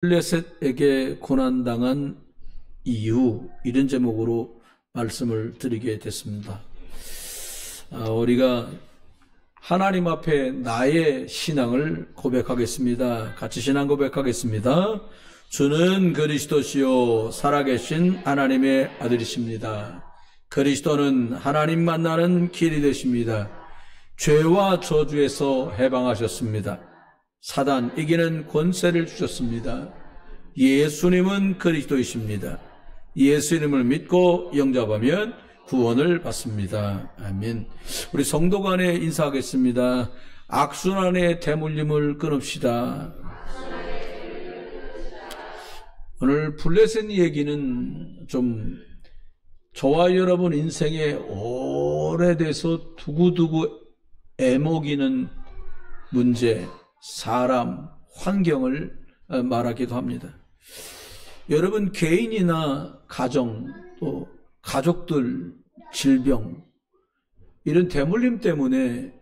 블레셋에게 고난당한 이유, 이런 제목으로 말씀을 드리게 됐습니다. 우리가 하나님 앞에 나의 신앙을 고백하겠습니다. 같이 신앙 고백하겠습니다. 주는 그리스도시요 살아계신 하나님의 아들이십니다. 그리스도는 하나님 만나는 길이 되십니다. 죄와 저주에서 해방하셨습니다. 사단 이기는 권세를 주셨습니다. 예수님은 그리스도이십니다. 예수님을 믿고 영접하면 구원을 받습니다. 아멘. 우리 성도 간에 인사하겠습니다. 악순환의 대물림을 끊읍시다. 오늘 블레셋 얘기는 좀 저와 여러분 인생에 오래돼서 두고두고 애먹이는 문제, 사람, 환경을 말하기도 합니다. 여러분 개인이나 가정, 또 가족들, 질병, 이런 대물림 때문에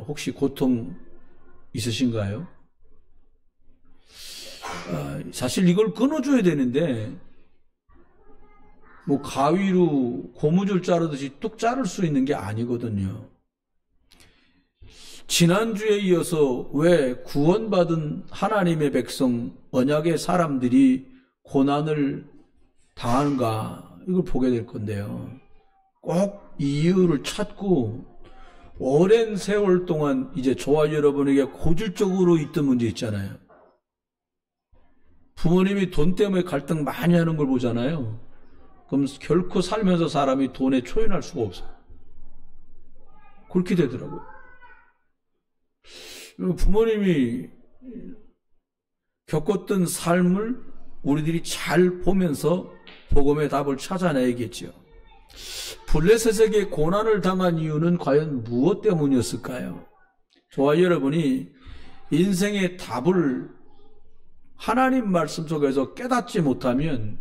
혹시 고통 있으신가요? 사실 이걸 끊어줘야 되는데 뭐 가위로 고무줄 자르듯이 뚝 자를 수 있는 게 아니거든요. 지난주에 이어서 왜 구원받은 하나님의 백성, 언약의 사람들이 고난을 당하는가, 이걸 보게 될 건데요. 꼭 이유를 찾고 오랜 세월 동안 이제 저와 여러분에게 고질적으로 있던 문제 있잖아요. 부모님이 돈 때문에 갈등 많이 하는 걸 보잖아요. 그럼 결코 살면서 사람이 돈에 초연할 수가 없어요. 그렇게 되더라고요. 부모님이 겪었던 삶을 우리들이 잘 보면서 복음의 답을 찾아내야겠죠. 블레셋에게 고난을 당한 이유는 과연 무엇 때문이었을까요? 저와 여러분이 인생의 답을 하나님 말씀 속에서 깨닫지 못하면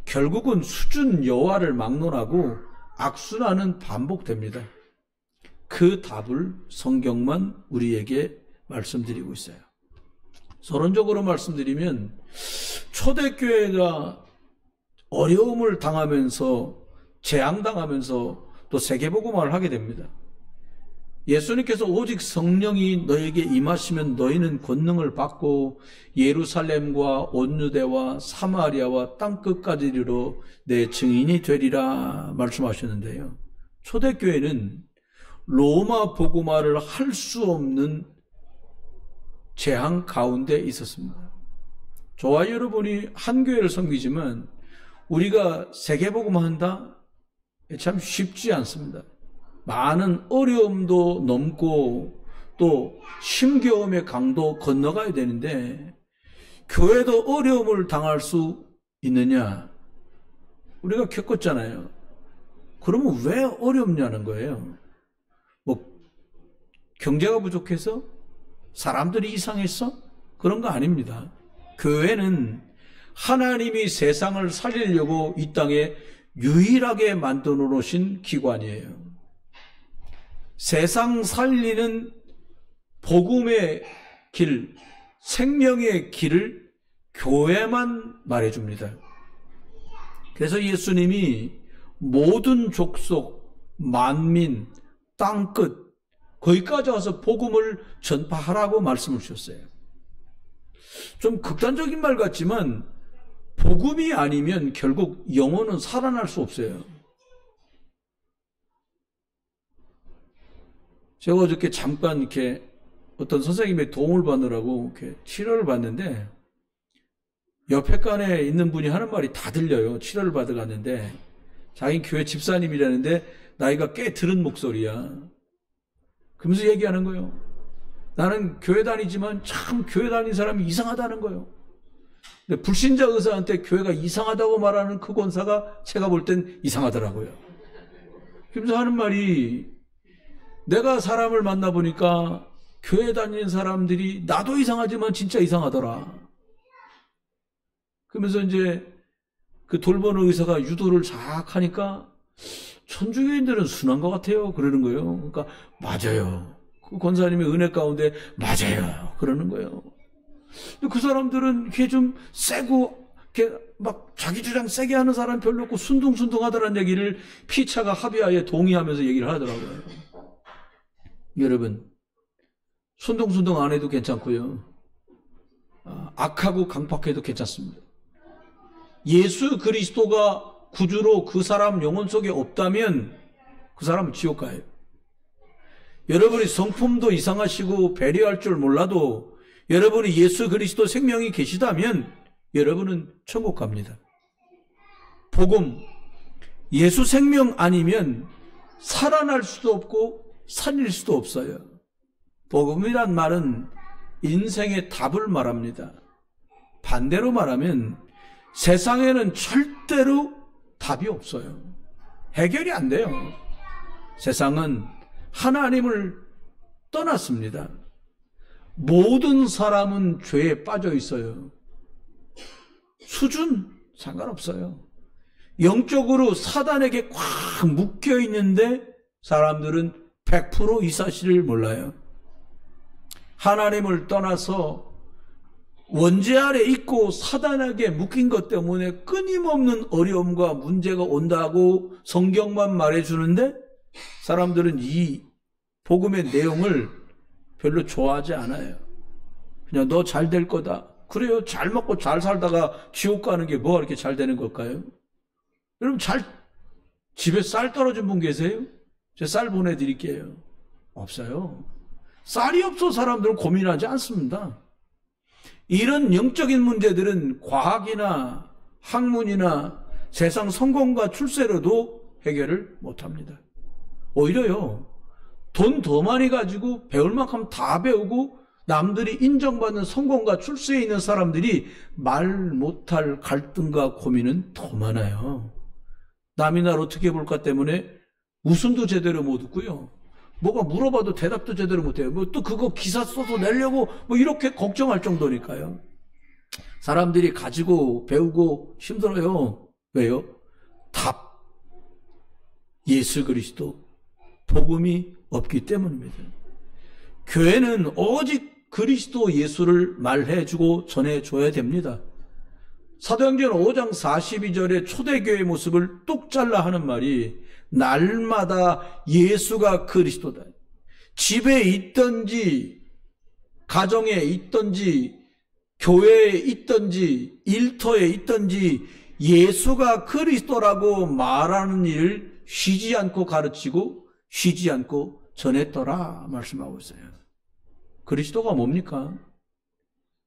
결국은 수준 여호와를 막론하고 악순환은 반복됩니다. 그 답을 성경만 우리에게 말씀드리고 있어요. 서론적으로 말씀드리면 초대교회가 어려움을 당하면서 재앙당하면서 또 세계복음화를 하게 됩니다. 예수님께서 오직 성령이 너에게 임하시면 너희는 권능을 받고 예루살렘과 온 유대와 사마리아와 땅끝까지 이르러 내 증인이 되리라 말씀하셨는데요. 초대교회는 로마 복음화를 할 수 없는 재앙 가운데 있었습니다. 저와 여러분이 한 교회를 섬기지만 우리가 세계복음화한다? 참 쉽지 않습니다. 많은 어려움도 넘고 또 힘겨움의 강도 건너가야 되는데 교회도 어려움을 당할 수 있느냐? 우리가 겪었잖아요. 그러면 왜 어렵냐는 거예요. 뭐 경제가 부족해서? 사람들이 이상했어? 그런 거 아닙니다. 교회는 하나님이 세상을 살리려고 이 땅에 유일하게 만들어 놓으신 기관이에요. 세상 살리는 복음의 길, 생명의 길을 교회만 말해줍니다. 그래서 예수님이 모든 족속, 만민, 땅끝, 거기까지 와서 복음을 전파하라고 말씀을 주셨어요. 좀 극단적인 말 같지만 복음이 아니면 결국 영혼은 살아날 수 없어요. 제가 어저께 잠깐 이렇게 어떤 선생님의 도움을 받느라고 이렇게 치료를 받는데 옆에 칸에 있는 분이 하는 말이 다 들려요. 치료를 받으러 갔는데 자기 교회 집사님이라는데 나이가 꽤 들은 목소리야. 그러면서 얘기하는 거예요. 나는 교회 다니지만 참 교회 다니는 사람이 이상하다는 거예요. 근데 불신자 의사한테 교회가 이상하다고 말하는 그 권사가 제가 볼 땐 이상하더라고요. 그러면서 하는 말이 내가 사람을 만나보니까 교회 다니는 사람들이 나도 이상하지만 진짜 이상하더라. 그러면서 이제 그 돌보는 의사가 유도를 쫙 하니까 천주교인들은 순한 것 같아요. 그러는 거예요. 그러니까 맞아요. 그 권사님의 은혜 가운데 맞아요. 그러는 거예요. 그 사람들은 이게 좀 세고, 이렇게 막 자기 주장 세게 하는 사람 별로 없고 순둥순둥 하더라는 얘기를 피차가 합의하에 동의하면서 얘기를 하더라고요. 여러분, 순둥순둥 안 해도 괜찮고요. 악하고 강팍해도 괜찮습니다. 예수 그리스도가 구주로 그 사람 영혼 속에 없다면 그 사람은 지옥 가요. 여러분이 성품도 이상하시고 배려할 줄 몰라도 여러분이 예수 그리스도 생명이 계시다면 여러분은 천국 갑니다. 복음, 예수 생명 아니면 살아날 수도 없고 살릴 수도 없어요. 복음이란 말은 인생의 답을 말합니다. 반대로 말하면 세상에는 절대로 답이 없어요. 해결이 안 돼요. 세상은 하나님을 떠났습니다. 모든 사람은 죄에 빠져 있어요. 수준 상관없어요. 영적으로 사단에게 꽉 묶여 있는데 사람들은 100% 이 사실을 몰라요. 하나님을 떠나서 원죄 아래 있고 사단에게 묶인 것 때문에 끊임없는 어려움과 문제가 온다고 성경만 말해주는데 사람들은 이 복음의 내용을 별로 좋아하지 않아요. 그냥 너 잘 될 거다. 그래요. 잘 먹고 잘 살다가 지옥 가는 게 뭐가 이렇게 잘 되는 걸까요? 여러분 집에 쌀 떨어진 분 계세요? 제가 쌀 보내드릴게요. 없어요. 쌀이 없어 사람들은 고민하지 않습니다. 이런 영적인 문제들은 과학이나 학문이나 세상 성공과 출세로도 해결을 못합니다. 오히려요, 돈 더 많이 가지고 배울 만큼 다 배우고 남들이 인정받는 성공과 출세에 있는 사람들이 말 못할 갈등과 고민은 더 많아요. 남이 날 어떻게 볼까 때문에 웃음도 제대로 못 웃고요. 뭐가 물어봐도 대답도 제대로 못해요. 뭐 또 그거 기사 써서 내려고 뭐 이렇게 걱정할 정도니까요. 사람들이 가지고 배우고 힘들어요. 왜요? 답. 예수 그리스도. 복음이 없기 때문입니다. 교회는 오직 그리스도 예수를 말해주고 전해줘야 됩니다. 사도행전 5장 42절에 초대교회의 모습을 뚝 잘라 하는 말이 날마다 예수가 그리스도다. 집에 있든지 가정에 있든지 교회에 있든지 일터에 있든지 예수가 그리스도라고 말하는 일을 쉬지 않고 가르치고 쉬지 않고 전했더라 말씀하고 있어요. 그리스도가 뭡니까?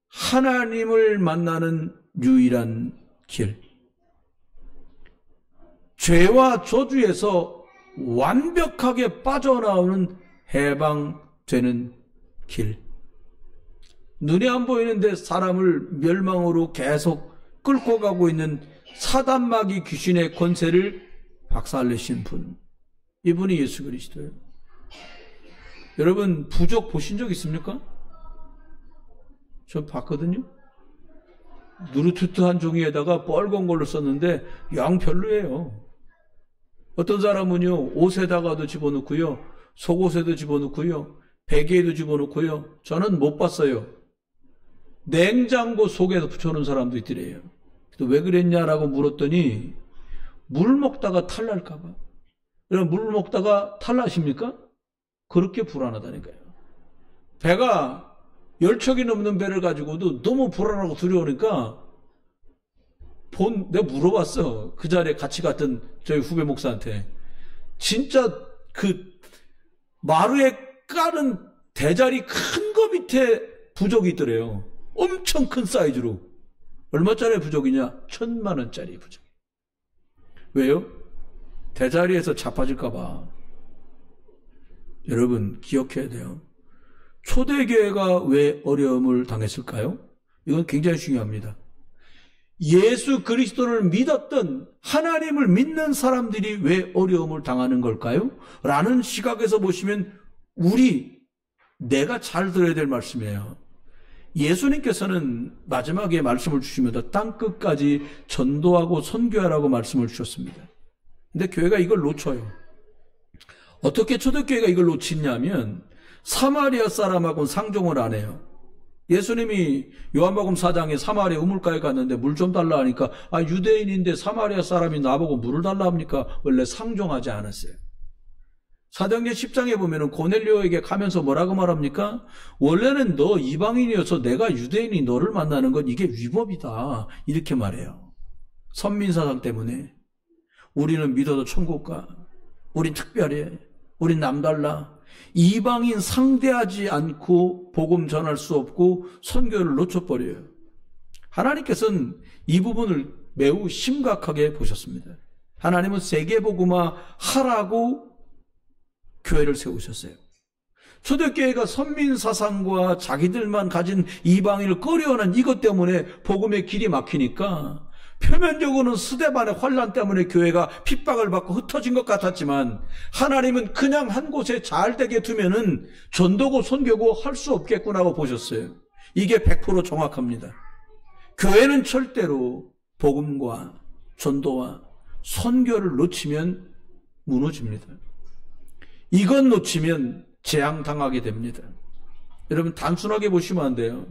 하나님을 만나는 유일한 길. 죄와 저주에서 완벽하게 빠져나오는 해방되는 길. 눈에 안 보이는데 사람을 멸망으로 계속 끌고 가고 있는 사단마귀 귀신의 권세를 박살내신 분. 이분이 예수 그리스도예요. 여러분 부족 보신 적 있습니까? 저 봤거든요. 누르투트한 종이에다가 빨간 걸로 썼는데 영 별로예요. 어떤 사람은요 옷에다가도 집어넣고요, 속옷에도 집어넣고요, 베개에도 집어넣고요. 저는 못 봤어요. 냉장고 속에서 붙여놓은 사람도 있더래요. 왜 그랬냐라고 물었더니 물 먹다가 탈날까봐. 여러분 물 먹다가 탈나십니까? 그렇게 불안하다니까요. 배가 10척이 넘는 배를 가지고도 너무 불안하고 두려우니까 내가 물어봤어. 그 자리에 같이 갔던 저희 후배 목사한테. 진짜 그 마루에 깔은 대자리 큰 거 밑에 부족이 있더래요. 엄청 큰 사이즈로. 얼마짜리 부족이냐? 1,000만 원짜리 부족. 왜요? 대자리에서 자빠질까 봐. 여러분 기억해야 돼요. 초대교회가 왜 어려움을 당했을까요? 이건 굉장히 중요합니다. 예수 그리스도를 믿었던 하나님을 믿는 사람들이 왜 어려움을 당하는 걸까요? 라는 시각에서 보시면 내가 잘 들어야 될 말씀이에요. 예수님께서는 마지막에 말씀을 주시면서 땅끝까지 전도하고 선교하라고 말씀을 주셨습니다. 근데 교회가 이걸 놓쳐요. 어떻게 초대교회가 이걸 놓치냐면 사마리아 사람하고는 상종을 안 해요. 예수님이 요한복음 4장에 사마리아 우물가에 갔는데 물 좀 달라 하니까 유대인인데 사마리아 사람이 나보고 물을 달라 합니까? 원래 상종하지 않았어요. 사도행전 10장에 보면은 고넬료에게 가면서 뭐라고 말합니까? 원래는 너 이방인이어서 내가 유대인이 너를 만나는 건 이게 위법이다. 이렇게 말해요. 선민사상 때문에. 우리는 믿어도 천국 가. 우린 특별해. 우린 남달라. 이방인 상대하지 않고 복음 전할 수 없고 선교를 놓쳐버려요. 하나님께서는 이 부분을 매우 심각하게 보셨습니다. 하나님은 세계복음화 하라고 교회를 세우셨어요. 초대교회가 선민사상과 자기들만 가진 이방인을 꺼려하는 이것 때문에 복음의 길이 막히니까 표면적으로는 스데반의 환난 때문에 교회가 핍박을 받고 흩어진 것 같았지만 하나님은 그냥 한 곳에 잘 되게 두면은 전도고 선교고 할 수 없겠구나고 보셨어요. 이게 100% 정확합니다. 교회는 절대로 복음과 전도와 선교를 놓치면 무너집니다. 이건 놓치면 재앙당하게 됩니다. 여러분 단순하게 보시면 안 돼요.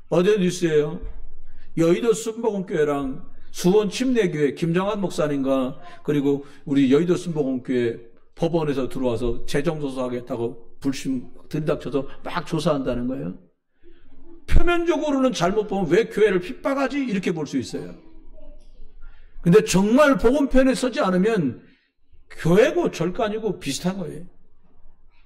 어제 뉴스예요. 여의도 순복음교회랑 수원 침례교회 김정한 목사님과 그리고 우리 여의도 순복음교회 법원에서 들어와서 재정조사하겠다고 불신 들이닥쳐서 막 조사한다는 거예요. 표면적으로는 잘못 보면 왜 교회를 핍박하지? 이렇게 볼 수 있어요. 근데 정말 복음편에 서지 않으면 교회고 절간이고 비슷한 거예요.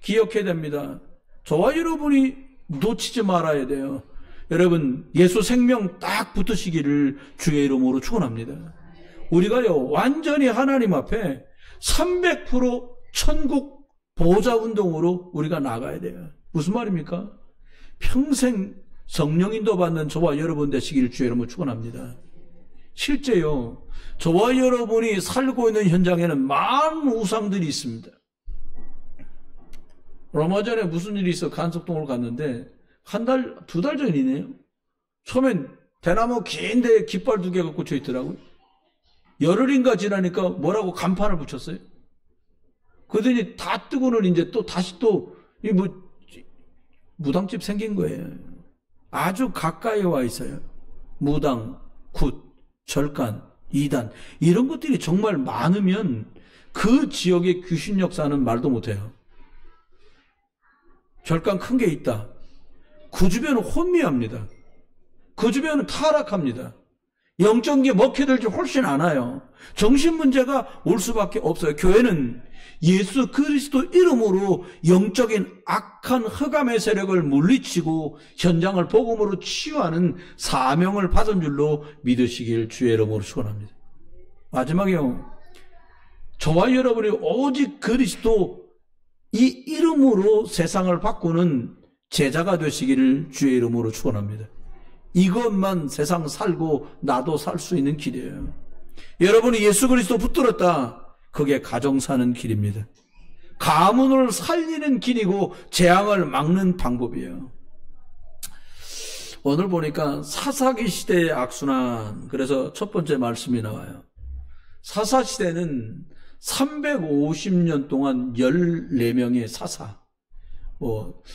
기억해야 됩니다. 저와 여러분이 놓치지 말아야 돼요. 여러분 예수 생명 딱 붙으시기를 주의 이름으로 축원합니다. 우리가요 완전히 하나님 앞에 300% 천국 보호자 운동으로 우리가 나가야 돼요. 무슨 말입니까? 평생 성령 인도 받는 저와 여러분 되시기를 주의 이름으로 축원합니다. 실제요 저와 여러분이 살고 있는 현장에는 많은 우상들이 있습니다. 얼마 전에 무슨 일이 있어 간석동을 갔는데 두 달 전이네요. 처음엔 대나무 긴 데에 깃발 2개가 꽂혀 있더라고요. 열흘인가 지나니까 뭐라고 간판을 붙였어요. 그러더니 다 뜨고는 이제 또 다시 무당집 생긴 거예요. 아주 가까이 와 있어요. 무당, 굿, 절간, 이단 이런 것들이 정말 많으면 그 지역의 귀신 역사는 말도 못해요. 절간 큰 게 있다. 그 주변은 혼미합니다. 그 주변은 타락합니다. 영적인 게 먹혀들지 훨씬 않아요. 정신 문제가 올 수밖에 없어요. 교회는 예수 그리스도 이름으로 영적인 악한 흑암의 세력을 물리치고 현장을 복음으로 치유하는 사명을 받은 줄로 믿으시길 주의 이름으로 축원합니다. 마지막에요. 저와 여러분이 오직 그리스도 이 이름으로 세상을 바꾸는 제자가 되시기를 주의 이름으로 축원합니다. 이것만 세상 살고 나도 살 수 있는 길이에요. 여러분이 예수 그리스도 붙들었다. 그게 가정 사는 길입니다. 가문을 살리는 길이고 재앙을 막는 방법이에요. 오늘 보니까 사사기 시대의 악순환. 그래서 첫 번째 말씀이 나와요. 사사시대는 350년 동안 14명의 사사,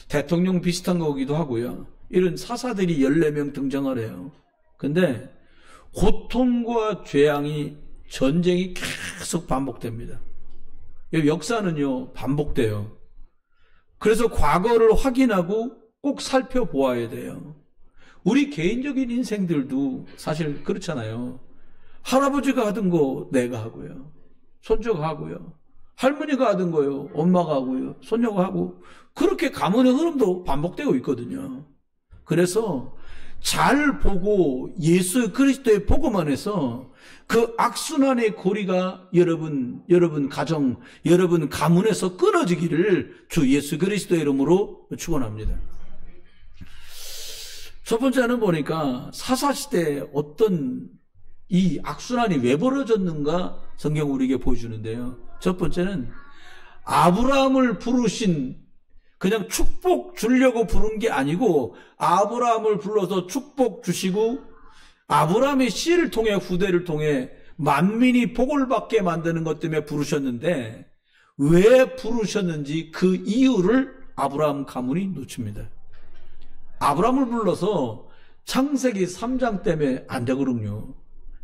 대통령 비슷한 거기도 하고요. 이런 사사들이 14명 등장을 해요. 근데 고통과 재앙이 전쟁이 계속 반복됩니다. 역사는요 반복돼요. 그래서 과거를 확인하고 꼭 살펴보아야 돼요. 우리 개인적인 인생들도 사실 그렇잖아요. 할아버지가 하던 거 내가 하고요. 손주가 하고요. 할머니가 하던 거요. 엄마가 하고요. 손녀가 하고. 그렇게 가문의 흐름도 반복되고 있거든요. 그래서 잘 보고 예수 그리스도의 복음 안에서 그 악순환의 고리가 여러분 가정, 여러분 가문에서 끊어지기를 주 예수 그리스도의 이름으로 축원합니다. 첫 번째는 보니까 사사시대에 어떤 이 악순환이 왜 벌어졌는가 성경 우리에게 보여주는데요. 첫 번째는 아브라함을 부르신 그냥 축복 주려고 부른 게 아니고 아브라함을 불러서 축복 주시고 아브라함의 씨를 통해 후대를 통해 만민이 복을 받게 만드는 것 때문에 부르셨는데 왜 부르셨는지 그 이유를 아브라함 가문이 놓칩니다. 아브라함을 불러서 창세기 3장 때문에 안 되거든요.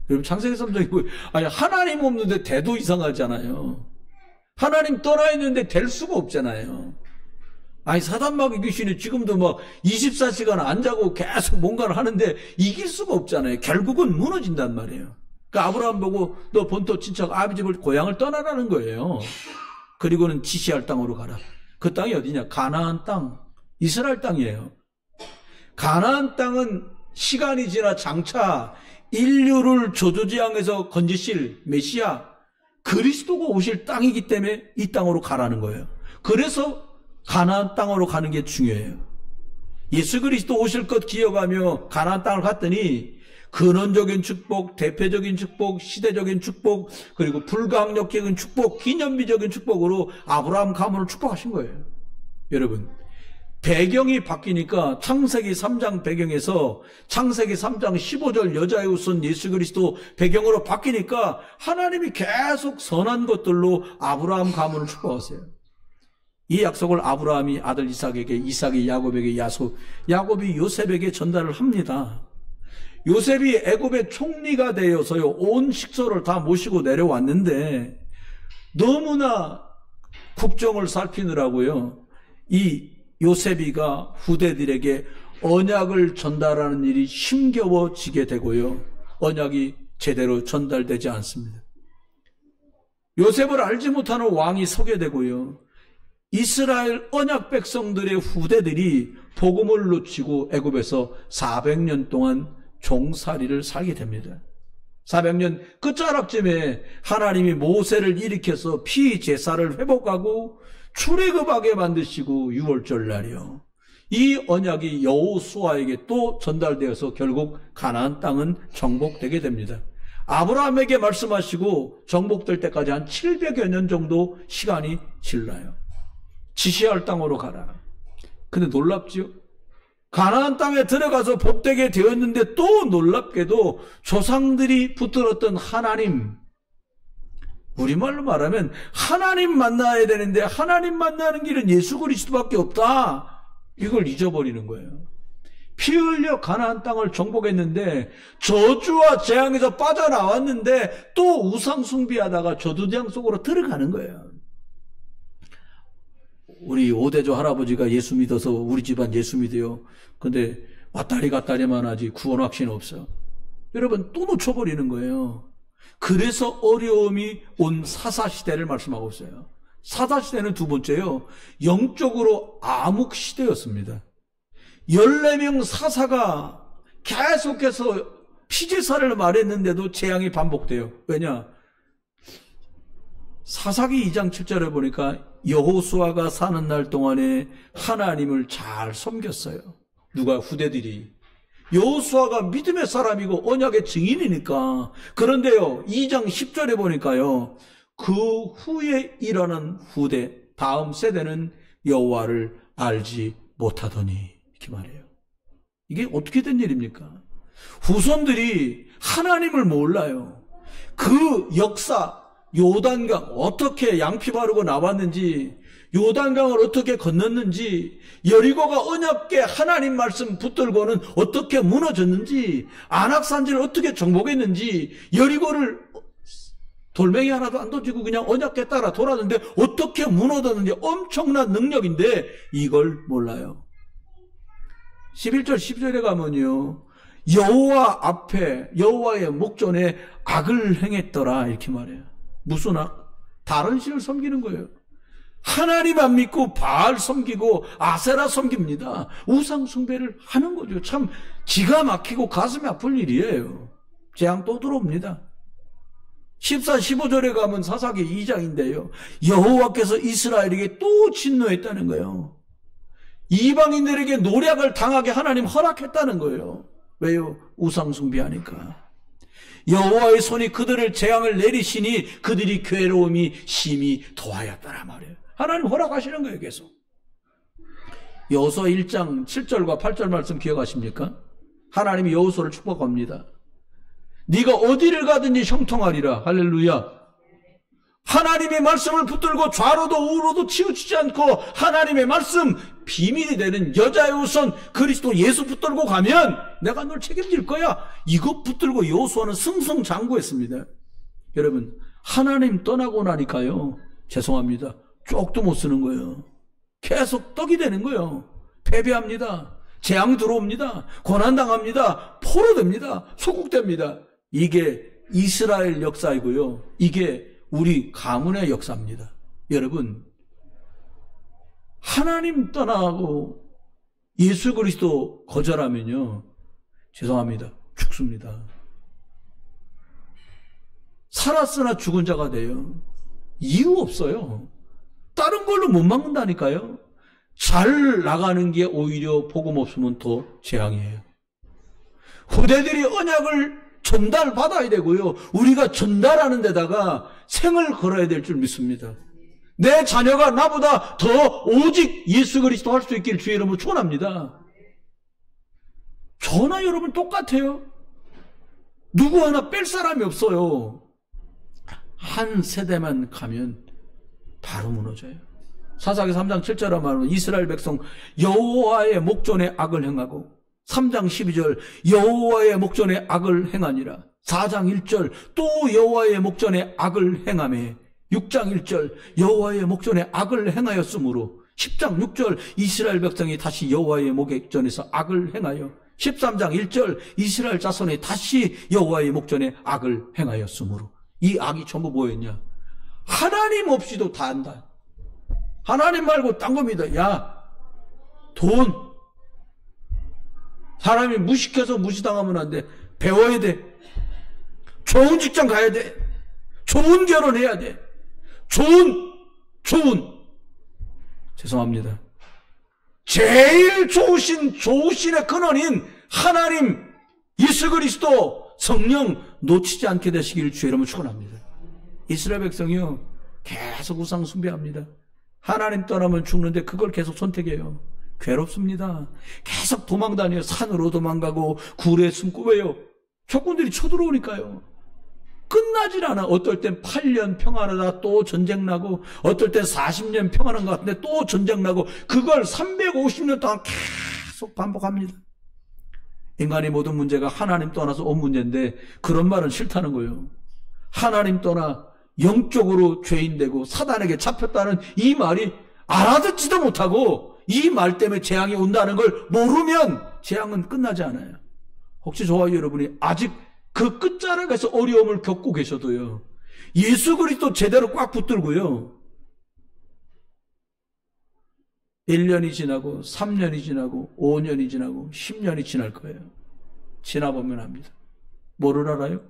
여러분, 창세기 3장이 뭐, 아니, 하나님 없는데 돼도 이상하잖아요. 하나님 떠나 있는데 될 수가 없잖아요. 아니, 사단마귀 귀신이 지금도 막 24시간 안 자고 계속 뭔가를 하는데 이길 수가 없잖아요. 결국은 무너진단 말이에요. 그러니까 아브라함 보고 너 본토 친척 아비 집을 고향을 떠나라는 거예요. 그리고는 지시할 땅으로 가라. 그 땅이 어디냐? 가나안 땅, 이스라엘 땅이에요. 가나안 땅은 시간이 지나 장차 인류를 저주지향에서 건지실 메시아 그리스도가 오실 땅이기 때문에 이 땅으로 가라는 거예요. 그래서 가나안 땅으로 가는 게 중요해요. 예수 그리스도 오실 것 기억하며 가나안 땅을 갔더니 근원적인 축복, 대표적인 축복, 시대적인 축복, 그리고 불가항력적인 축복, 기념비적인 축복으로 아브라함 가문을 축복하신 거예요. 여러분, 배경이 바뀌니까 창세기 3장 배경에서 창세기 3장 15절 여자의 후손 예수 그리스도 배경으로 바뀌니까 하나님이 계속 선한 것들로 아브라함 가문을 축복하세요. 이 약속을 아브라함이 아들 이삭에게, 이삭이 야곱에게, 야곱이 요셉에게 전달을 합니다. 요셉이 애굽의 총리가 되어서요, 온 식소를 다 모시고 내려왔는데 너무나 국정을 살피느라고요, 이 요셉이가 후대들에게 언약을 전달하는 일이 힘겨워지게 되고요, 언약이 제대로 전달되지 않습니다. 요셉을 알지 못하는 왕이 서게 되고요, 이스라엘 언약 백성들의 후대들이 복음을 놓치고 애굽에서 400년 동안 종살이를 살게 됩니다. 400년 끝자락쯤에 하나님이 모세를 일으켜서 피제사를 회복하고 출애굽하게 만드시고 6월절 날이요, 이 언약이 여호수아에게 또 전달되어서 결국 가나안 땅은 정복되게 됩니다. 아브라함에게 말씀하시고 정복될 때까지 한 700여 년 정도 시간이 질러요. 지시할 땅으로 가라. 근데 놀랍지요? 가나안 땅에 들어가서 복되게 되었는데 또 놀랍게도 조상들이 붙들었던 하나님, 우리말로 말하면 하나님 만나야 되는데 하나님 만나는 길은 예수 그리스도밖에 없다, 이걸 잊어버리는 거예요. 피 흘려 가나안 땅을 정복했는데 저주와 재앙에서 빠져나왔는데 또 우상 숭배하다가 저주재앙 속으로 들어가는 거예요. 우리 오대조 할아버지가 예수 믿어서 우리 집안 예수 믿어요. 근데 왔다리 갔다리만 하지 구원 확신 없어. 여러분, 또 놓쳐버리는 거예요. 그래서 어려움이 온 사사시대를 말씀하고 있어요. 사사시대는 두 번째요, 영적으로 암흑시대였습니다. 14명 사사가 계속해서 피제사를 말했는데도 재앙이 반복돼요. 왜냐? 사사기 2장 7절에 보니까 여호수아가 사는 날 동안에 하나님을 잘 섬겼어요. 누가? 후대들이. 여호수아가 믿음의 사람이고 언약의 증인이니까. 그런데요, 2장 10절에 보니까요, 그 후에 일어난 후대, 다음 세대는 여호와를 알지 못하더니, 이렇게 말해요. 이게 어떻게 된 일입니까? 후손들이 하나님을 몰라요. 그 역사, 요단강 어떻게 양피 바르고 나왔는지, 요단강을 어떻게 건넜는지, 여리고가 언약궤 하나님 말씀 붙들고는 어떻게 무너졌는지, 안악산지를 어떻게 정복했는지, 여리고를 돌멩이 하나도 안 던지고 그냥 언약궤 따라 돌았는데 어떻게 무너졌는지, 엄청난 능력인데 이걸 몰라요. 11절 12절에 가면요, 여호와 앞에, 여호와의 목전에 악을 행했더라, 이렇게 말해요. 무슨 악? 다른 신을 섬기는 거예요. 하나님 안 믿고 바알 섬기고 아세라 섬깁니다. 우상 숭배를 하는 거죠. 참 기가 막히고 가슴이 아플 일이에요. 재앙 또 들어옵니다. 14, 15절에 가면 사사기 2장인데요. 여호와께서 이스라엘에게 또 진노했다는 거예요. 이방인들에게 노략을 당하게 하나님 허락했다는 거예요. 왜요? 우상 숭배하니까. 여호와의 손이 그들을 재앙을 내리시니 그들이 괴로움이 심히 더하였다란 말이에요. 하나님 허락하시는 거예요, 계속. 여호수아 1장 7절과 8절 말씀 기억하십니까? 하나님이 여호수아를 축복합니다. 네가 어디를 가든지 형통하리라. 할렐루야. 하나님의 말씀을 붙들고 좌로도 우로도 치우치지 않고 하나님의 말씀 비밀이 되는 여자의 우선 그리스도 예수 붙들고 가면 내가 널 책임질 거야. 이것 붙들고 여호수아는 승승장구했습니다. 여러분, 하나님 떠나고 나니까요, 죄송합니다, 쪽도 못 쓰는 거예요. 계속 떡이 되는 거예요. 패배합니다. 재앙 들어옵니다. 고난당합니다. 포로됩니다. 소국됩니다. 이게 이스라엘 역사이고요, 이게 우리 가문의 역사입니다. 여러분, 하나님 떠나고 예수 그리스도 거절하면요, 죄송합니다, 죽습니다. 살았으나 죽은 자가 돼요. 이유 없어요. 다른 걸로 못 막는다니까요. 잘 나가는 게 오히려 복음 없으면 더 재앙이에요. 후대들이 언약을 전달받아야 되고요, 우리가 전달하는 데다가 생을 걸어야 될 줄 믿습니다. 내 자녀가 나보다 더 오직 예수 그리스도 할 수 있기를 주의 이름으로 축원합니다. 저나 여러분 똑같아요. 누구 하나 뺄 사람이 없어요. 한 세대만 가면 바로 무너져요. 사사기 3장 7절에 말하면 이스라엘 백성 여호와의 목전에 악을 행하고, 3장 12절 여호와의 목전에 악을 행하니라. 4장 1절 또 여호와의 목전에 악을 행하매, 6장 1절 여호와의 목전에 악을 행하였으므로, 10장 6절 이스라엘 백성이 다시 여호와의 목전에서 악을 행하여, 13장 1절 이스라엘 자손이 다시 여호와의 목전에 악을 행하였으므로. 이 악이 전부 뭐였냐? 하나님 없이도 다 한다. 하나님 말고 딴 겁니다. 야, 돈. 사람이 무식해서 무시당하면 안 돼. 배워야 돼. 좋은 직장 가야 돼. 좋은 결혼해야 돼. 좋은. 죄송합니다. 제일 좋으신의 근원인 하나님, 예수 그리스도, 성령 놓치지 않게 되시기를 주의 이름으로 축원합니다. 이스라엘 백성이요, 계속 우상 숭배합니다. 하나님 떠나면 죽는데 그걸 계속 선택해요. 괴롭습니다. 계속 도망다녀요. 산으로 도망가고 굴에 숨고. 왜요? 적군들이 쳐들어오니까요. 끝나질 않아. 어떨 땐 8년 평안하다 또 전쟁 나고, 어떨 땐 40년 평안한 것 같은데 또 전쟁 나고, 그걸 350년 동안 계속 반복합니다. 인간의 모든 문제가 하나님 떠나서 온 문제인데, 그런 말은 싫다는 거예요. 하나님 떠나 영적으로 죄인되고 사단에게 잡혔다는 이 말이 알아듣지도 못하고, 이 말 때문에 재앙이 온다는 걸 모르면 재앙은 끝나지 않아요. 혹시 저와 여러분이 아직 그 끝자락에서 어려움을 겪고 계셔도요, 예수 그리스도 제대로 꽉 붙들고요, 1년이 지나고 3년이 지나고 5년이 지나고 10년이 지날 거예요. 지나보면 합니다. 뭐를 알아요?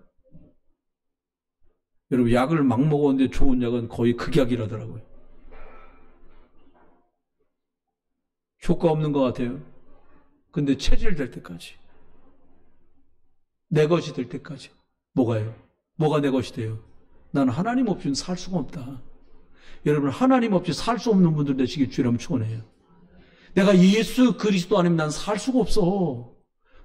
여러분, 약을 막 먹었는데 좋은 약은 거의 극약이라더라고요. 효과 없는 것 같아요. 근데 체질 될 때까지, 내 것이 될 때까지. 뭐가요? 뭐가 내 것이 돼요? 나는 하나님 없이는 살 수가 없다. 여러분, 하나님 없이 살 수 없는 분들 되시길 주님을 축원해요. 내가 예수 그리스도 아니면 난 살 수가 없어.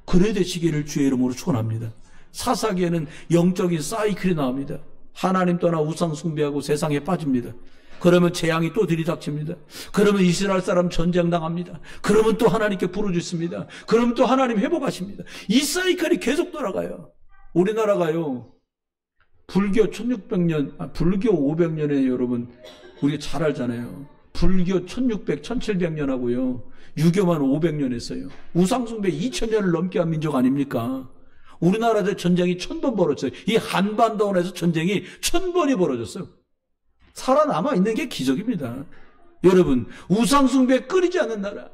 그래 되시기를 주의 이름으로 축원합니다. 사사기에는 영적인 사이클이 나옵니다. 하나님 떠나 우상 숭배하고 세상에 빠집니다. 그러면 재앙이 또 들이닥칩니다. 그러면 이스라엘 사람 전쟁 당합니다. 그러면 또 하나님께 부르짖습니다. 그러면 또 하나님 회복하십니다. 이 사이클이 계속 돌아가요. 우리나라가요, 불교 1600년, 불교 500년에 여러분, 우리가 잘 알잖아요. 불교 1600, 1700년 하고요, 유교만 500년 했어요. 우상숭배 2000년을 넘게 한 민족 아닙니까? 우리나라에서 전쟁이 1000번 벌어졌어요. 이 한반도에서 전쟁이 1000번이 벌어졌어요. 살아남아 있는 게 기적입니다. 여러분, 우상숭배 끊이지 않는 나라,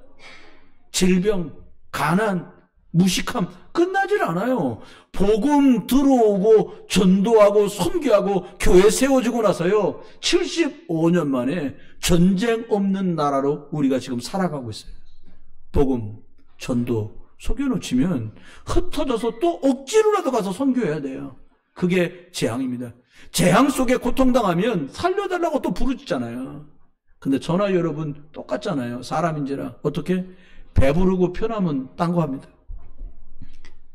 질병, 가난, 무식함 끝나질 않아요. 복음 들어오고 전도하고 선교하고 교회 세워지고 나서요, 75년 만에 전쟁 없는 나라로 우리가 지금 살아가고 있어요. 복음, 전도, 속여 놓치면 흩어져서 또 억지로라도 가서 선교해야 돼요. 그게 재앙입니다. 재앙 속에 고통당하면 살려달라고 또 부르짖잖아요. 근데 저나 여러분 똑같잖아요. 사람인지라. 어떻게? 배부르고 편하면 딴 거 합니다.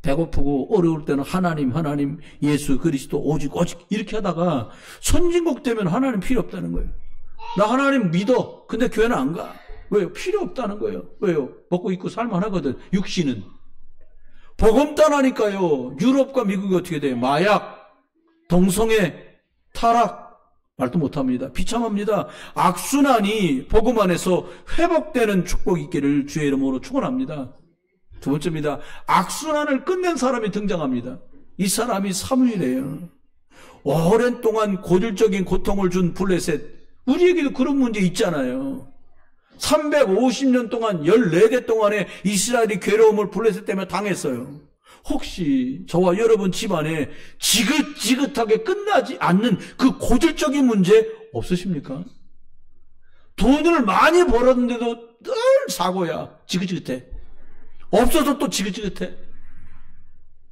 배고프고 어려울 때는 하나님, 예수 그리스도, 오직 이렇게 하다가 선진국 되면 하나님 필요 없다는 거예요. 나 하나님 믿어. 근데 교회는 안 가. 왜요? 필요 없다는 거예요. 왜요? 먹고 입고 살만하거든. 육신은. 복음 떠나니까요. 유럽과 미국이 어떻게 돼요? 마약, 동성애, 타락. 말도 못합니다. 비참합니다. 악순환이 복음 안에서 회복되는 축복이 있기를 주의 이름으로 축원합니다. 두 번째입니다. 악순환을 끝낸 사람이 등장합니다. 이 사람이 사무엘이에요. 오랜 동안 고질적인 고통을 준 블레셋. 우리에게도 그런 문제 있잖아요. 350년 동안 14대 동안에 이스라엘이 괴로움을 블레셋 때문에 당했어요. 혹시 저와 여러분 집안에 지긋지긋하게 끝나지 않는 그 고질적인 문제 없으십니까? 돈을 많이 벌었는데도 늘 사고야. 지긋지긋해. 없어서 또 지긋지긋해.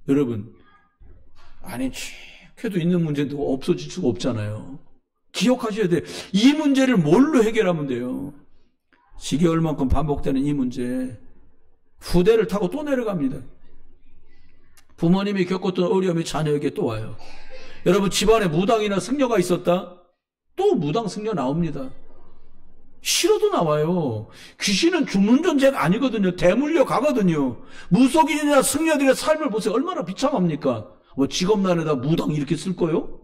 여러분, 아니 그래도 있는 문제도 없어질 수가 없잖아요. 기억하셔야 돼요. 이 문제를 뭘로 해결하면 돼요? 지겨울만큼 반복되는 이 문제, 후대를 타고 또 내려갑니다. 부모님이 겪었던 어려움이 자녀에게 또 와요. 여러분 집안에 무당이나 승려가 있었다? 또 무당 승려 나옵니다. 싫어도 나와요. 귀신은 죽는 존재가 아니거든요. 대물려 가거든요. 무속인이나 승려들의 삶을 보세요. 얼마나 비참합니까? 뭐 직업란에다 무당 이렇게 쓸 거요?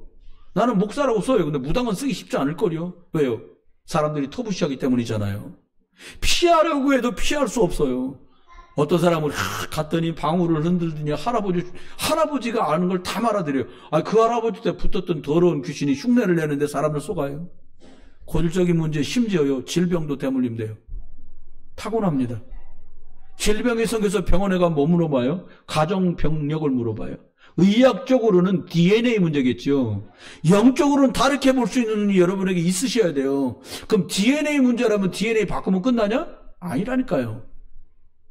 나는 목사라고 써요. 근데 무당은 쓰기 쉽지 않을 거요. 왜요? 사람들이 터부시하기 때문이잖아요. 피하려고 해도 피할 수 없어요. 어떤 사람은 갔더니 방울을 흔들더니 할아버지가 아는 걸 다 말아드려요. 그 할아버지 때 붙었던 더러운 귀신이 흉내를 내는데 사람을 쏘가요. 고질적인 문제, 심지어요 질병도 대물림돼요. 타고납니다. 질병이 생겨서 병원에 가면 뭐 물어봐요? 가정병력을 물어봐요. 의학적으로는 DNA 문제겠죠. 영적으로는 다르게 볼 수 있는 눈이 여러분에게 있으셔야 돼요. 그럼 DNA 문제라면 DNA 바꾸면 끝나냐? 아니라니까요.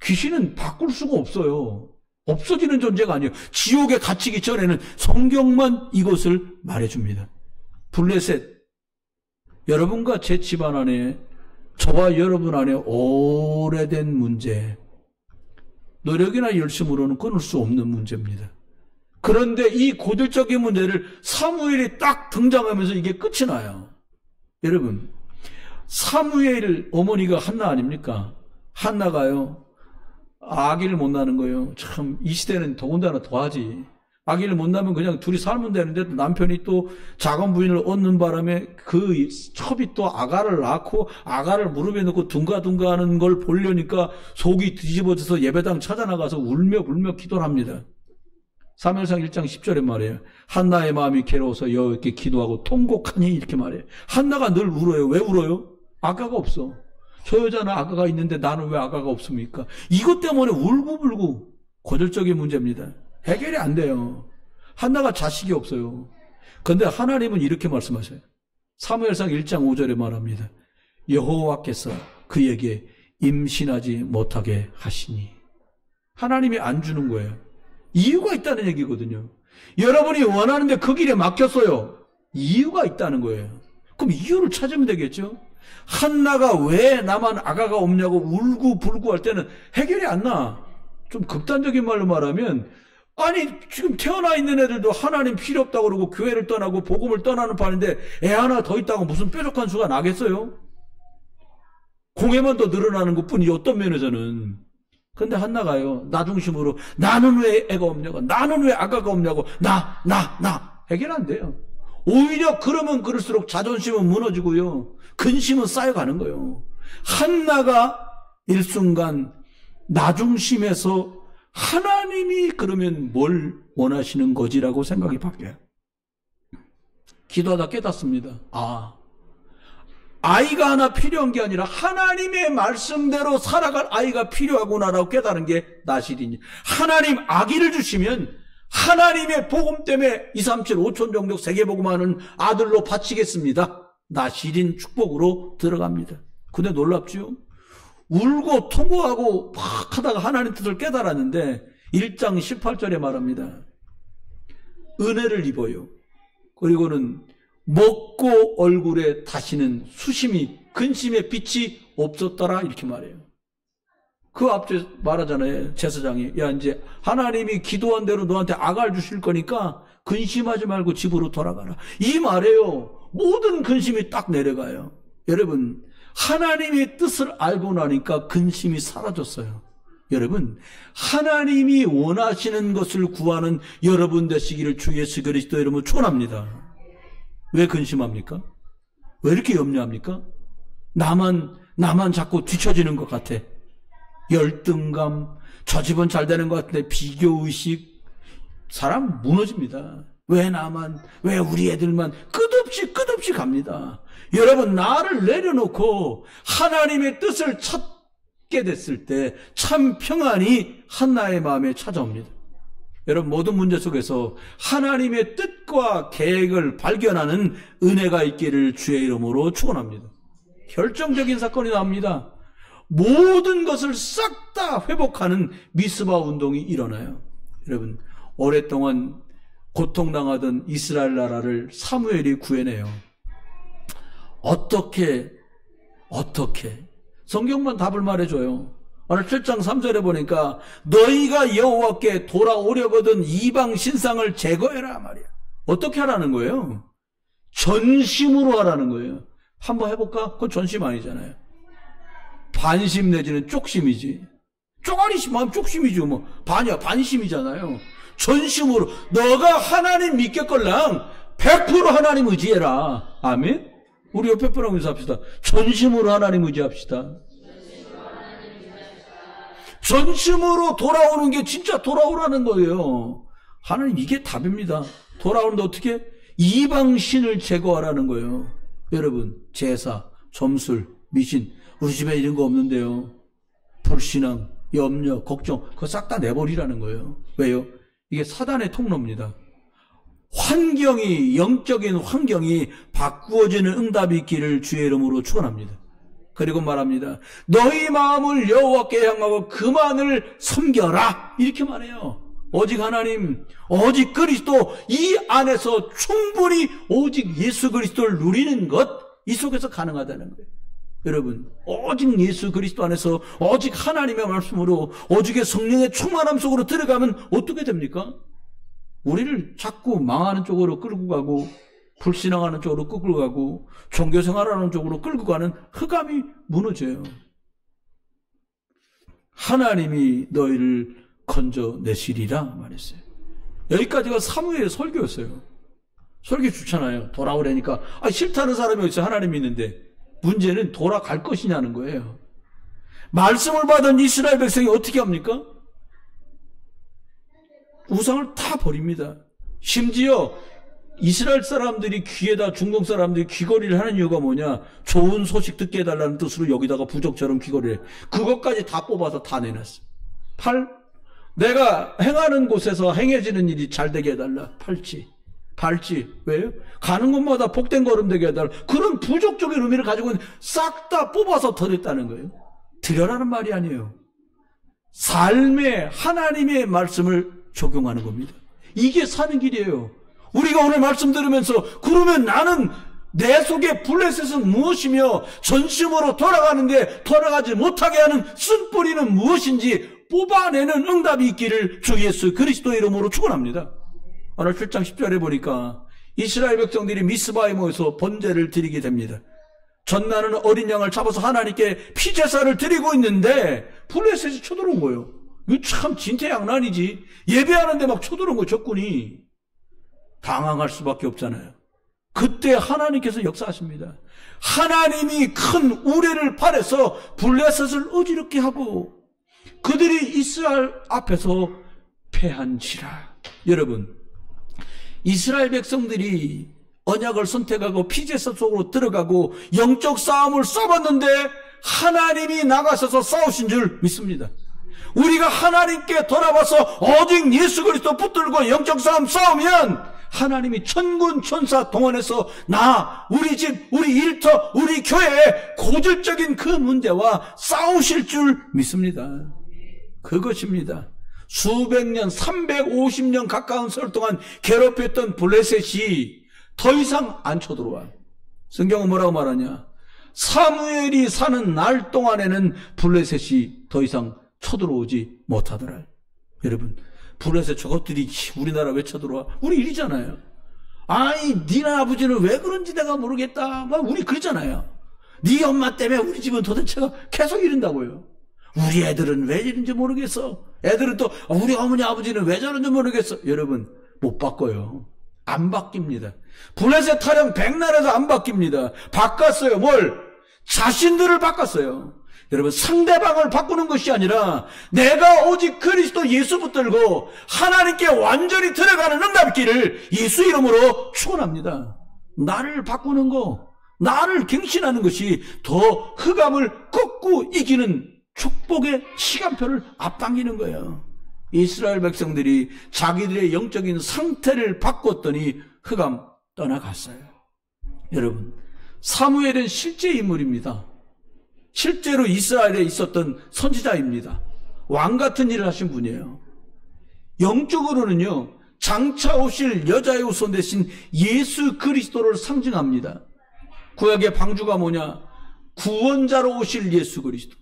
귀신은 바꿀 수가 없어요. 없어지는 존재가 아니에요. 지옥에 갇히기 전에는 성경만 이것을 말해줍니다. 블레셋, 여러분과 제 집안 안에, 저와 여러분 안에 오래된 문제, 노력이나 열심으로는 끊을 수 없는 문제입니다. 그런데 이 고질적인 문제를 사무엘이 딱 등장하면서 이게 끝이 나요. 여러분, 사무엘 어머니가 한나 아닙니까? 한나가요, 아기를 못 낳는 거예요. 참, 이 시대는 더군다나 더하지. 아기를 못 낳으면 그냥 둘이 살면 되는데 남편이 또 작은 부인을 얻는 바람에 그 첩이 또 아가를 낳고 아가를 무릎에 넣고 둥가둥가 하는 걸 보려니까 속이 뒤집어져서 예배당 찾아나가서 울며 불며 기도를 합니다. 사무엘상 1장 10절에 말해요. 한나의 마음이 괴로워서 여호와께 기도하고 통곡하니 이렇게 말해요. 한나가 늘 울어요. 왜 울어요? 아가가 없어. 저 여자는 아가가 있는데 나는 왜 아가가 없습니까? 이것 때문에 울고불고 고질적인 문제입니다. 해결이 안 돼요. 한나가 자식이 없어요. 그런데 하나님은 이렇게 말씀하셔요. 사무엘상 1장 5절에 말합니다. 여호와께서 그에게 임신하지 못하게 하시니. 하나님이 안 주는 거예요. 이유가 있다는 얘기거든요. 여러분이 원하는데 그 길에 막혔어요. 이유가 있다는 거예요. 그럼 이유를 찾으면 되겠죠. 한나가 왜 나만 아가가 없냐고 울고불고 할 때는 해결이 안 나. 좀 극단적인 말로 말하면, 아니 지금 태어나 있는 애들도 하나님 필요 없다고 그러고 교회를 떠나고 복음을 떠나는 판인데 애 하나 더 있다고 무슨 뾰족한 수가 나겠어요? 공해만 더 늘어나는 것뿐이지 어떤 면에서는. 근데 한나가요, 나 중심으로 나는 왜 애가 없냐고, 나는 왜 아가가 없냐고, 나 해결 안 돼요. 오히려 그러면 그럴수록 자존심은 무너지고요, 근심은 쌓여가는 거예요. 한나가 일순간 나 중심에서 하나님이 그러면 뭘 원하시는 거지라고 생각이 바뀌어요. 기도하다 깨닫습니다. 아이가 하나 필요한 게 아니라 하나님의 말씀대로 살아갈 아이가 필요하구나라고 깨달은 게 나실이니. 하나님 아기를 주시면 하나님의 복음 때문에 2, 3, 7, 5천 종족 세계복음하는 아들로 바치겠습니다. 나실인 축복으로 들어갑니다. 근데 놀랍죠? 울고 통곡하고 막 하다가 하나님 뜻을 깨달았는데 1장 18절에 말합니다. 은혜를 입어요. 그리고는 먹고 얼굴에 다시는 수심이, 근심의 빛이 없었더라 이렇게 말해요. 그 앞에 말하잖아요. 제사장이, 야 이제 하나님이 기도한 대로 너한테 아가를 주실 거니까 근심하지 말고 집으로 돌아가라. 이 말이에요. 모든 근심이 딱 내려가요. 여러분, 하나님의 뜻을 알고 나니까 근심이 사라졌어요. 여러분, 하나님이 원하시는 것을 구하는 여러분 되시기를 주 예수 그리스도 이름으로 축원합니다. 왜 근심합니까? 왜 이렇게 염려합니까? 나만 자꾸 뒤처지는 것 같아. 열등감, 저 집은 잘 되는 것 같은데 비교의식, 사람 무너집니다. 왜 나만, 왜 우리 애들만 끝없이 갑니다. 여러분, 나를 내려놓고 하나님의 뜻을 찾게 됐을 때 참 평안이 한나의 마음에 찾아옵니다. 여러분, 모든 문제 속에서 하나님의 뜻과 계획을 발견하는 은혜가 있기를 주의 이름으로 축원합니다. 결정적인 사건이 나옵니다. 모든 것을 싹 다 회복하는 미스바 운동이 일어나요. 여러분, 오랫동안 고통당하던 이스라엘 나라를 사무엘이 구해내요. 어떻게 성경만 답을 말해줘요. 오늘 7장 3절에 보니까 너희가 여호와께 돌아오려거든 이방 신상을 제거해라 말이야. 어떻게 하라는 거예요? 전심으로 하라는 거예요. 한번 해볼까? 그건 전심 아니잖아요. 반심 내지는 쪽심이지. 쪼가리 심하면 쪽심이지 뭐. 반심이잖아요. 전심으로 너가 하나님 믿겠걸랑 100% 하나님 의지해라. 아멘? 우리 옆에 분하고 인사합시다. 전심으로 하나님 의지합시다. 전심으로 돌아오는 게 진짜 돌아오라는 거예요. 하나님, 이게 답입니다. 돌아오는데 어떻게? 이방신을 제거하라는 거예요. 여러분, 제사, 점술, 미신, 우리 집에 이런 거 없는데요. 불신앙, 염려, 걱정, 그거 싹 다 내버리라는 거예요. 왜요? 이게 사단의 통로입니다. 영적인 환경이 바꾸어지는 응답이 있기를 주의 이름으로 축원합니다. 그리고 말합니다. 너희 마음을 여호와께 향하고 그만을 섬겨라. 이렇게 말해요. 오직 하나님, 오직 그리스도, 이 안에서 충분히 오직 예수 그리스도를 누리는 것, 이 속에서 가능하다는 거예요. 여러분, 오직 예수 그리스도 안에서 오직 하나님의 말씀으로 오직의 성령의 충만함 속으로 들어가면 어떻게 됩니까? 우리를 자꾸 망하는 쪽으로 끌고 가고 불신앙하는 쪽으로 끌고 가고 종교생활하는 쪽으로 끌고 가는 흑암이 무너져요. 하나님이 너희를 건져내시리라 말했어요. 여기까지가 사무엘의 설교였어요. 설교 좋잖아요. 돌아오라니까. 싫다는 사람이 어디서 하나님이 있는데 문제는 돌아갈 것이냐는 거예요. 말씀을 받은 이스라엘 백성이 어떻게 합니까? 우상을 다 버립니다. 심지어 이스라엘 사람들이 귀에다 중동 사람들이 귀걸이를 하는 이유가 뭐냐? 좋은 소식 듣게 해달라는 뜻으로 여기다가 부적처럼 귀걸이를 해. 그것까지 다 뽑아서 다 내놨어. 내가 행하는 곳에서 행해지는 일이 잘 되게 해달라. 발찌. 왜요? 가는 곳마다 복된 걸음 되게 해달라. 그런 부족적인 의미를 가지고 싹 다 뽑아서 드렸다는 거예요. 드려라는 말이 아니에요. 삶에 하나님의 말씀을 적용하는 겁니다. 이게 사는 길이에요. 우리가 오늘 말씀 들으면서 그러면 나는 내 속에 블레셋은 무엇이며 전심으로 돌아가는데 돌아가지 못하게 하는 쓴뿌리는 무엇인지 뽑아내는 응답이 있기를 주 예수 그리스도 이름으로 축원합니다. 오늘 7장 10절에 보니까 이스라엘 백성들이 미스바에 모여서 번제를 드리게 됩니다. 전나는 어린 양을 잡아서 하나님께 피제사를 드리고 있는데 블레셋이 쳐들어온 거예요. 이거 참 진퇴양난이지. 예배하는데 막 쳐들어온 거예요. 적군이. 당황할 수밖에 없잖아요. 그때 하나님께서 역사하십니다. 하나님이 큰 우레를 발해서 블레셋을 어지럽게 하고 그들이 이스라엘 앞에서 패한지라. 여러분, 이스라엘 백성들이 언약을 선택하고 피제사 속으로 들어가고 영적 싸움을 싸웠는데 하나님이 나가셔서 싸우신 줄 믿습니다. 우리가 하나님께 돌아와서 오직 예수 그리스도 붙들고 영적 싸움 싸우면 하나님이 천군 천사 동원해서 우리 집, 우리 일터, 우리 교회의 고질적인 그 문제와 싸우실 줄 믿습니다. 그것입니다. 수백 년, 350년 가까운 세월 동안 괴롭혔던 블레셋이 더 이상 안 쳐들어와. 성경은 뭐라고 말하냐? 사무엘이 사는 날 동안에는 블레셋이 더 이상 쳐들어오지 못하더라. 여러분, 블레셋 저것들이 우리나라 왜 쳐들어와? 우리 일이잖아요. 니네 아버지는 왜 그런지 내가 모르겠다. 막 우리 그러잖아요. 네 엄마 때문에 우리 집은 도대체가 계속 이런다고요. 우리 애들은 왜 이런지 모르겠어. 애들은 또 우리 어머니 아버지는 왜 저런지 모르겠어. 여러분, 못 바꿔요. 안 바뀝니다. 블레셋 타령 백날에도 안 바뀝니다. 바꿨어요. 뭘? 자신들을 바꿨어요. 여러분, 상대방을 바꾸는 것이 아니라 내가 오직 그리스도 예수 붙들고 하나님께 완전히 들어가는 응답길을 예수 이름으로 축원합니다. 나를 바꾸는 거, 나를 갱신하는 것이 더 흑암을 꺾고 이기는 축복의 시간표를 앞당기는 거예요. 이스라엘 백성들이 자기들의 영적인 상태를 바꿨더니 흑암 떠나갔어요. 여러분, 사무엘은 실제 인물입니다. 실제로 이스라엘에 있었던 선지자입니다. 왕 같은 일을 하신 분이에요. 영적으로는요, 장차 오실 여자의 후손 대신 예수 그리스도를 상징합니다. 구약의 방주가 뭐냐? 구원자로 오실 예수 그리스도.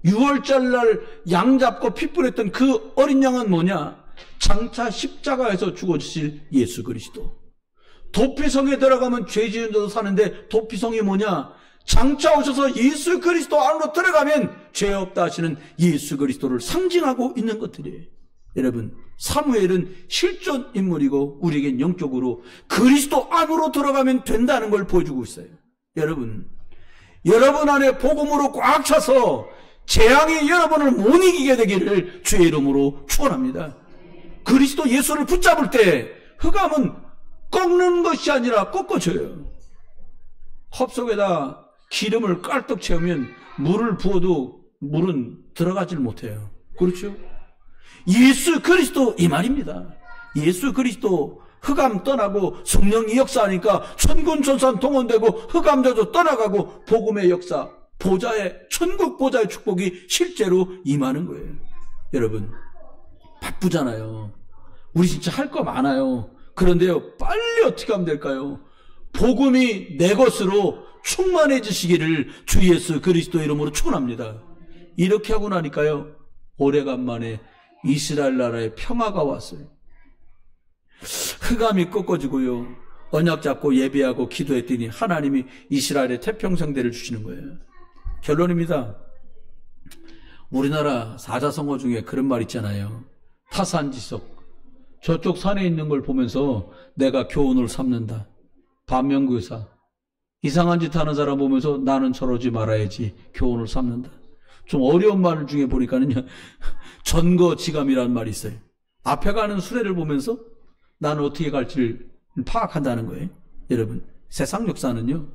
6월절 날 양 잡고 피 뿌렸던 그 어린 양은 뭐냐? 장차 십자가에서 죽어주실 예수 그리스도. 도피성에 들어가면 죄 지은 자도 사는데 도피성이 뭐냐? 장차 오셔서 예수 그리스도 안으로 들어가면 죄 없다 하시는 예수 그리스도를 상징하고 있는 것들이에요. 여러분, 사무엘은 실존 인물이고 우리에겐 영적으로 그리스도 안으로 들어가면 된다는 걸 보여주고 있어요. 여러분 안에 복음으로 꽉 차서 재앙이 여러분을 못 이기게 되기를 주의 이름으로 축원합니다. 그리스도 예수를 붙잡을 때 흑암은 꺾는 것이 아니라 꺾어져요. 컵 속에다 기름을 깔떡 채우면 물을 부어도 물은 들어가질 못해요. 그렇죠? 예수 그리스도 이 말입니다. 예수 그리스도 흑암 떠나고 성령이 역사하니까 천군천산 동원되고 흑암자도 떠나가고 복음의 역사, 천국 보좌의 축복이 실제로 임하는 거예요. 여러분, 바쁘잖아요. 우리 진짜 할 거 많아요. 그런데요, 빨리 어떻게 하면 될까요? 복음이 내 것으로 충만해지시기를 주 예수 그리스도 이름으로 축원합니다. 이렇게 하고 나니까요, 오래간만에 이스라엘 나라에 평화가 왔어요. 흑암이 꺾어지고요, 언약 잡고 예배하고 기도했더니 하나님이 이스라엘에 태평성대를 주시는 거예요. 결론입니다. 우리나라 사자성어 중에 그런 말 있잖아요. 타산지석. 저쪽 산에 있는 걸 보면서 내가 교훈을 삼는다. 반면교사. 이상한 짓 하는 사람 보면서 나는 저러지 말아야지 교훈을 삼는다. 좀 어려운 말 중에 보니까는요, 전거지감이라는 말이 있어요. 앞에 가는 수레를 보면서 나는 어떻게 갈지를 파악한다는 거예요. 여러분, 세상 역사는요,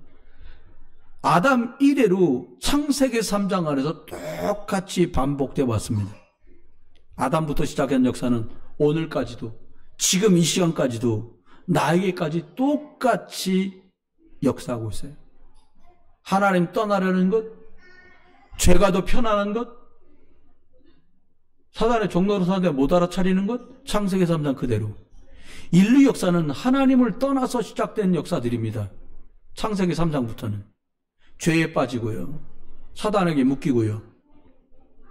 아담 이래로 창세기 3장 안에서 똑같이 반복되어 왔습니다. 아담부터 시작한 역사는 오늘까지도, 지금 이 시간까지도 나에게까지 똑같이 역사하고 있어요. 하나님 떠나려는 것, 죄가 더 편안한 것, 사단의 종로로 사는데 못 알아차리는 것, 창세기 3장 그대로. 인류 역사는 하나님을 떠나서 시작된 역사들입니다. 창세기 3장부터는 죄에 빠지고요, 사단에게 묶이고요.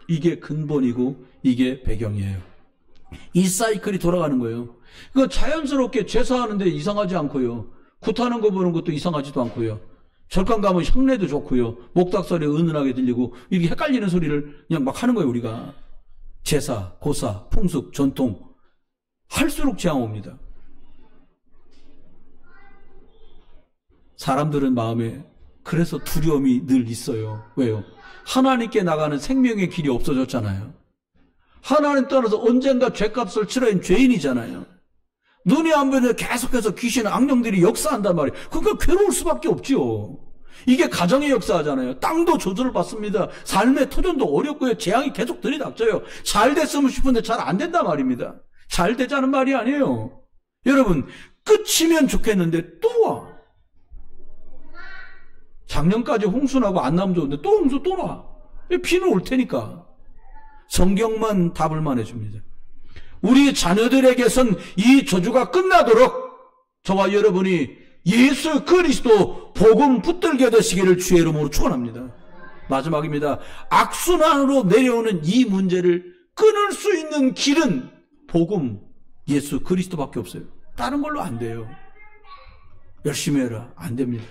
이게 근본이고 이게 배경이에요. 이 사이클이 돌아가는 거예요. 그거 자연스럽게 제사하는데 이상하지 않고요, 굿하는 거 보는 것도 이상하지도 않고요, 절간 가면 향내도 좋고요, 목닥소리 은은하게 들리고, 이렇게 헷갈리는 소리를 그냥 막 하는 거예요. 우리가 제사, 고사, 풍습, 전통 할수록 재앙 옵니다. 사람들은 마음에 그래서 두려움이 늘 있어요. 왜요? 하나님께 나가는 생명의 길이 없어졌잖아요. 하나님 떠나서 언젠가 죄값을 치러야 죄인이잖아요. 눈이 안 보이는데 계속해서 귀신, 악령들이 역사한단 말이에요. 그러니까 괴로울 수밖에 없지요. 이게 가정의 역사잖아요. 땅도 조절을 받습니다. 삶의 터전도 어렵고요, 재앙이 계속 들이닥쳐요. 잘 됐으면 싶은데 잘 안 된단 말입니다. 잘 되자는 말이 아니에요. 여러분, 끝이면 좋겠는데 또 와. 작년까지 홍수나고 안 나면 좋은데 또 홍수 또 나. 비는 올 테니까. 성경만 답을 말해줍니다. 우리 자녀들에게선 이 저주가 끝나도록 저와 여러분이 예수 그리스도 복음 붙들게 되시기를 주의 이름으로 축원합니다. 마지막입니다. 악순환으로 내려오는 이 문제를 끊을 수 있는 길은 복음, 예수 그리스도밖에 없어요. 다른 걸로 안 돼요. 열심히 해라. 안 됩니다.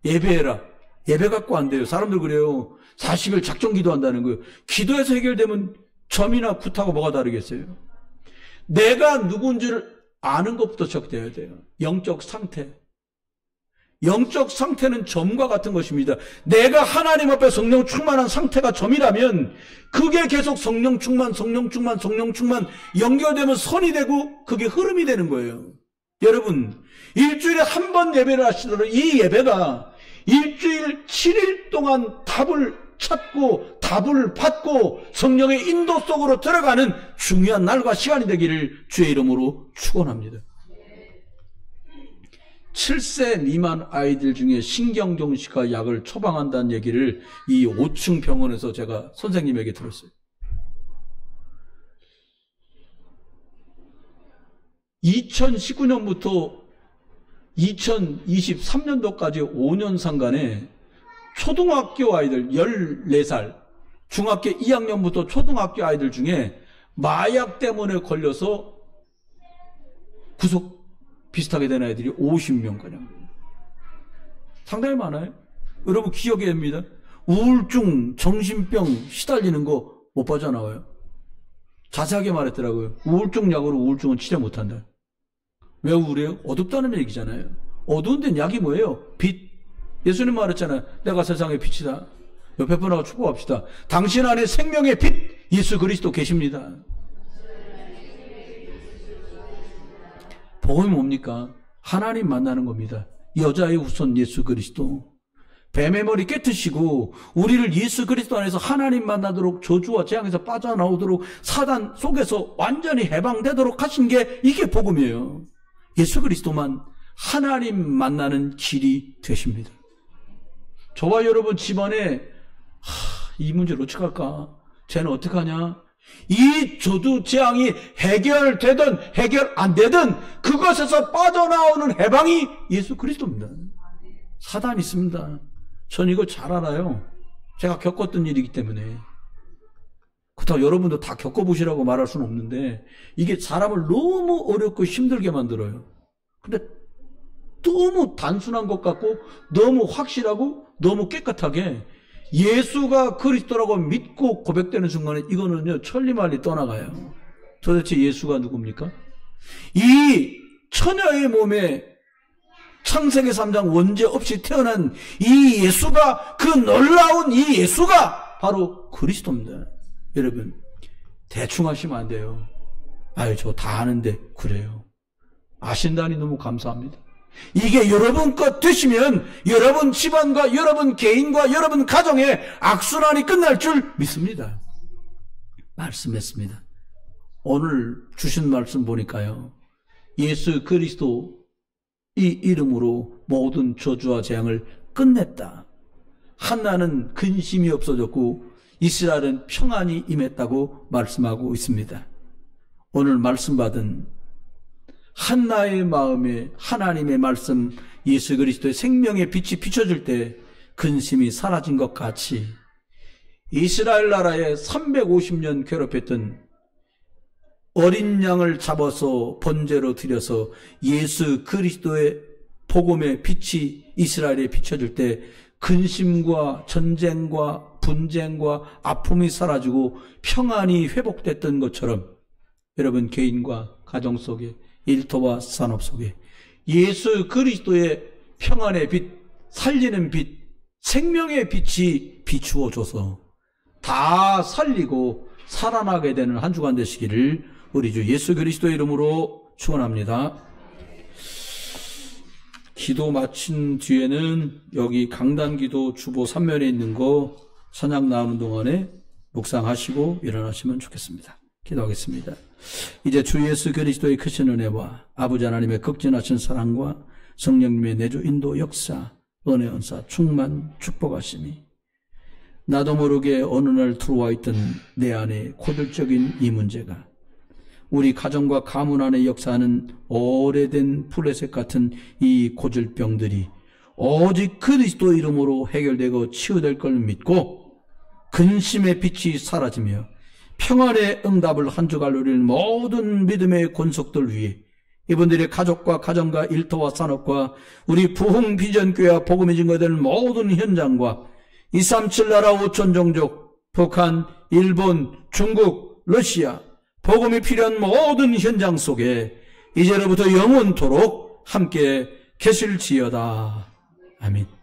예배해라. 예배 갖고 안 돼요. 사람들 그래요. 40일 작정 기도한다는 거예요. 기도해서 해결되면 점이나 굿하고 뭐가 다르겠어요? 내가 누군지를 아는 것부터 시작돼야 돼요. 영적 상태. 영적 상태는 점과 같은 것입니다. 내가 하나님 앞에 성령 충만한 상태가 점이라면 그게 계속 성령 충만 연결되면 선이 되고 그게 흐름이 되는 거예요. 여러분, 일주일에 한 번 예배를 하시더라도 이 예배가 일주일 7일 동안 답을 찾고 답을 받고 성령의 인도 속으로 들어가는 중요한 날과 시간이 되기를 주의 이름으로 축원합니다. 7세 미만 아이들 중에 신경정신과 약을 처방한다는 얘기를 이 5층 병원에서 제가 선생님에게 들었어요. 2019년부터 2023년도까지 5년 상간에 초등학교 아이들 14살, 중학교 2학년부터 초등학교 아이들 중에 마약 때문에 걸려서 구속 비슷하게 된 아이들이 50명가량. 상당히 많아요. 여러분 기억해야 됩니다. 우울증, 정신병 시달리는 거 못 빠져나와요. 자세하게 말했더라고요. 우울증 약으로 우울증은 치료 못한다. 왜 우울해요? 어둡다는 얘기잖아요. 어두운 데는 약이 뭐예요? 빛. 예수님 말했잖아요. 내가 세상의 빛이다. 옆에 분하고 축복합시다. 당신 안에 생명의 빛 예수 그리스도 계십니다. 복음이 뭡니까? 하나님 만나는 겁니다. 여자의 후손 예수 그리스도. 뱀의 머리 깨트시고 우리를 예수 그리스도 안에서 하나님 만나도록 저주와 재앙에서 빠져나오도록 사단 속에서 완전히 해방되도록 하신 게 이게 복음이에요. 예수 그리스도만 하나님 만나는 길이 되십니다. 저와 여러분 집안에 이 문제를 어떻게 할까? 쟤는 어떻게 하냐? 이 저주 재앙이 해결되든 해결 안 되든 그것에서 빠져나오는 해방이 예수 그리스도입니다. 사단이 있습니다. 전 이거 잘 알아요. 제가 겪었던 일이기 때문에. 그렇다고 여러분도 다 겪어보시라고 말할 수는 없는데 이게 사람을 너무 어렵고 힘들게 만들어요. 근데 너무 단순한 것 같고 너무 확실하고 너무 깨끗하게 예수가 그리스도라고 믿고 고백되는 순간에 이거는요 천리말리 떠나가요. 도대체 예수가 누굽니까? 이 처녀의 몸에 창세기 3장 원죄 없이 태어난 이 예수가, 그 놀라운 이 예수가 바로 그리스도입니다. 여러분 대충 하시면 안 돼요. 아유 저 다 아는데. 그래요. 아신다니 너무 감사합니다. 이게 여러분 것 되시면 여러분 집안과 여러분 개인과 여러분 가정의 악순환이 끝날 줄 믿습니다. 말씀했습니다. 오늘 주신 말씀 보니까요, 예수 그리스도 이 이름으로 모든 저주와 재앙을 끝냈다. 한나는 근심이 없어졌고 이스라엘은 평안이 임했다고 말씀하고 있습니다. 오늘 말씀 받은 한나의 마음에 하나님의 말씀 예수 그리스도의 생명의 빛이 비춰질 때 근심이 사라진 것 같이 이스라엘 나라에 350년 괴롭혔던 어린 양을 잡아서 번제로 드려서 예수 그리스도의 복음의 빛이 이스라엘에 비춰질 때 근심과 전쟁과 분쟁과 아픔이 사라지고 평안이 회복됐던 것처럼 여러분 개인과 가정 속에 일터와 산업 속에 예수 그리스도의 평안의 빛, 살리는 빛, 생명의 빛이 비추어줘서 다 살리고 살아나게 되는 한 주간 되시기를 우리 주 예수 그리스도의 이름으로 축원합니다. 기도 마친 뒤에는 여기 강단기도 주보 3면에 있는 거 선약 나오는 동안에 묵상하시고 일어나시면 좋겠습니다. 기도하겠습니다. 이제 주 예수 그리스도의 크신 은혜와 아버지 하나님의 극진하신 사랑과 성령님의 내주 인도 역사, 은혜 은사 충만 축복하심이 나도 모르게 어느 날 들어와 있던 내 안에 고질적인 이 문제가 우리 가정과 가문 안에 역사하는 오래된 플레셋 같은 이 고질병들이 오직 그리스도 이름으로 해결되고 치유될 걸 믿고 근심의 빛이 사라지며 평안의 응답을 한 주간 누릴 모든 믿음의 권속들 위해 이분들의 가족과 가정과 일터와 산업과 우리 부흥 비전교회와 복음이 증거되는 모든 현장과 237 나라 5천 종족, 북한, 일본, 중국, 러시아, 복음이 필요한 모든 현장 속에 이제로부터 영원토록 함께 계실지어다. 아멘.